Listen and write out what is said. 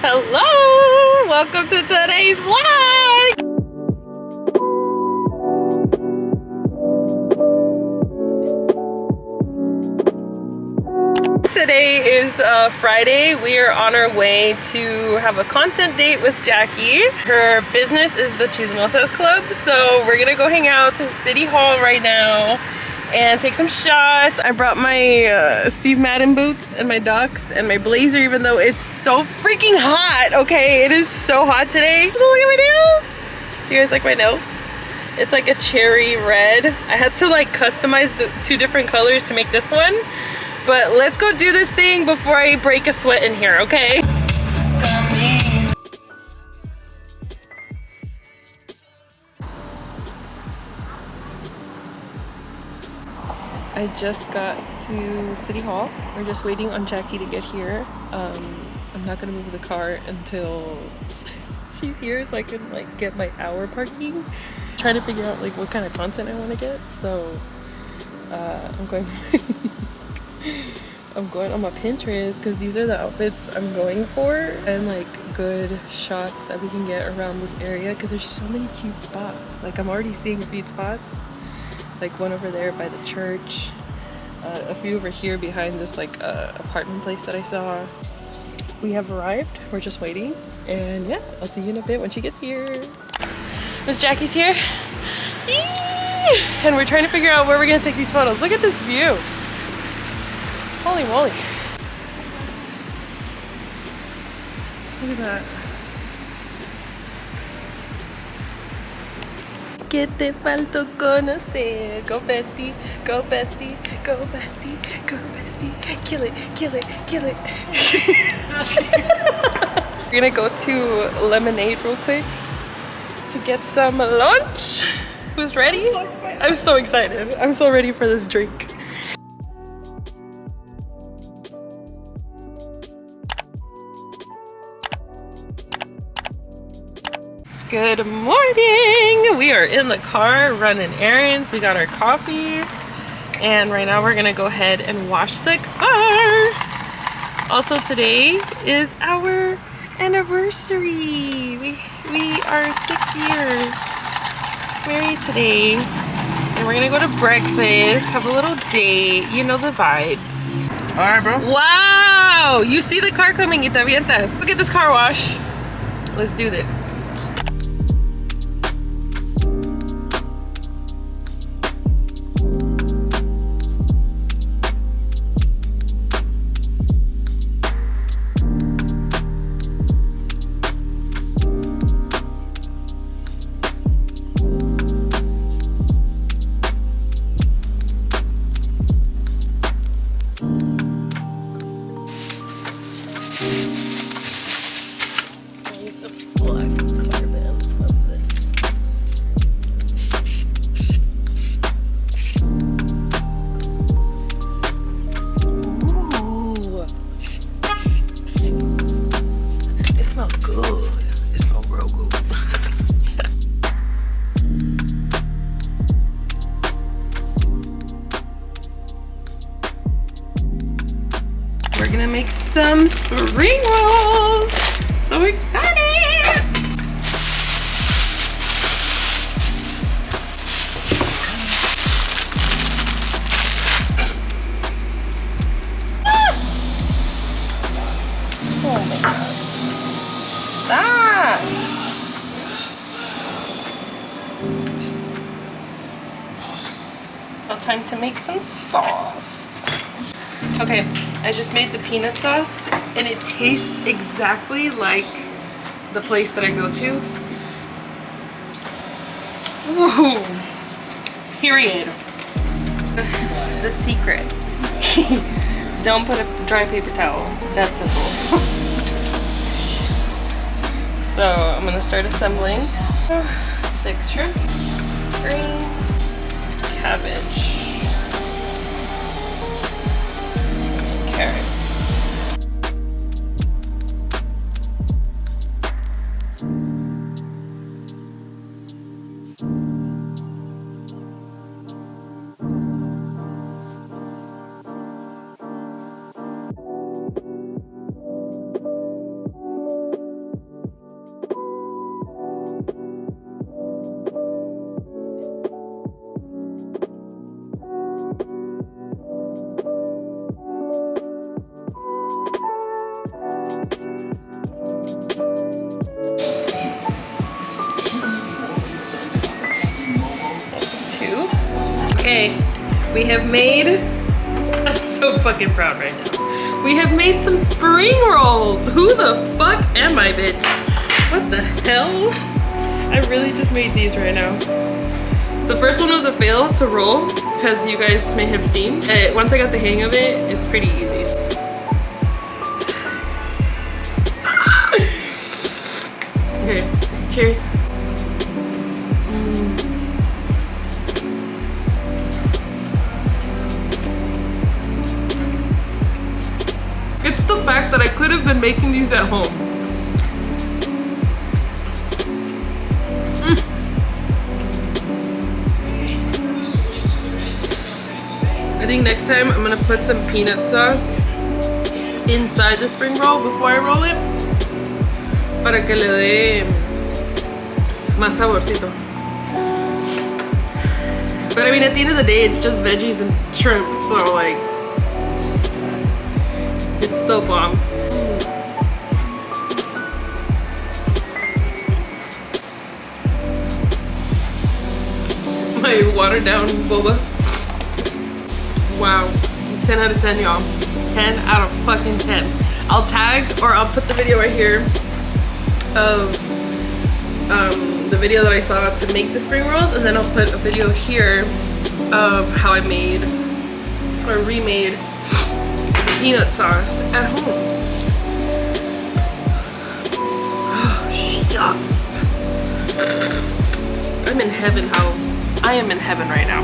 Hello! Welcome to today's vlog! Today is Friday. We are on our way to have a content date with Jackie. Her business is the Chismosas Club, so we're gonna go hang out to City Hall right now and take some shots. I brought my Steve Madden boots and my ducks and my blazer, even though it's so freaking hot. Okay, it is so hot today. So look at my nails. Do you guys like my nails? It's like a cherry red. I had to like customize the two different colors to make this one. But let's go do this thing before I break a sweat in here, okay? I just got to City Hall. We're just waiting on Jackie to get here. I'm not gonna move the car until she's here so I can like get my hour parking. Trying to figure out like what kind of content I want to get. So I'm going on my Pinterest because these are the outfits I'm going for and like good shots that we can get around this area because there's so many cute spots. Like I'm already seeing cute spots. Like one over there by the church, a few over here behind this like apartment place that I saw. We have arrived, we're just waiting, and yeah, I'll see you in a bit when she gets here. Miss Jackie's here. Eee! And we're trying to figure out where we're gonna take these photos. Look at this view. Holy moly. Look at that. Que te faltó conocer. Go bestie, go bestie, go bestie, go bestie. Kill it, kill it, kill it. We're gonna go to Lemonade real quick to get some lunch. Who's ready? I'm so excited. I'm so ready for this drink. Good morning! We are in the car running errands. We got our coffee and right now we're gonna go ahead and wash the car. Also today is our anniversary. We are 6 years married today and we're gonna go to breakfast, have a little date, you know the vibes. Alright, bro. Wow! You see the car coming, y te avientas. Look at this car wash. Let's do this. We're gonna make some spring rolls. So excited! Oh my god. Stop! Now time to make some sauce. Okay, I just made the peanut sauce and it tastes exactly like the place that I go to. Ooh, period. The secret. Don't put a dry paper towel. That's simple. So I'm gonna start assembling. 6 shrimp, green, cabbage, carrots. Okay, we have made, I'm so fucking proud right now. We have made some spring rolls. Who the fuck am I, bitch? What the hell? I really just made these right now. The first one was a fail to roll, because you guys may have seen. Once I got the hang of it, it's pretty easy. Okay, cheers. It's the fact that I could have been making these at home. I think next time I'm gonna put some peanut sauce inside the spring roll before I roll it, para que le dé más saborcito. But I mean, at the end of the day, it's just veggies and shrimp, so like, it's still bomb. My watered down boba. Wow, 10 out of 10, y'all. 10 out of fucking 10. I'll tag, or I'll put the video right here of the video that I saw to make the spring rolls, and then I'll put a video here of how I made or remade the peanut sauce at home. Oh, yes. I'm in heaven, how? I am in heaven right now.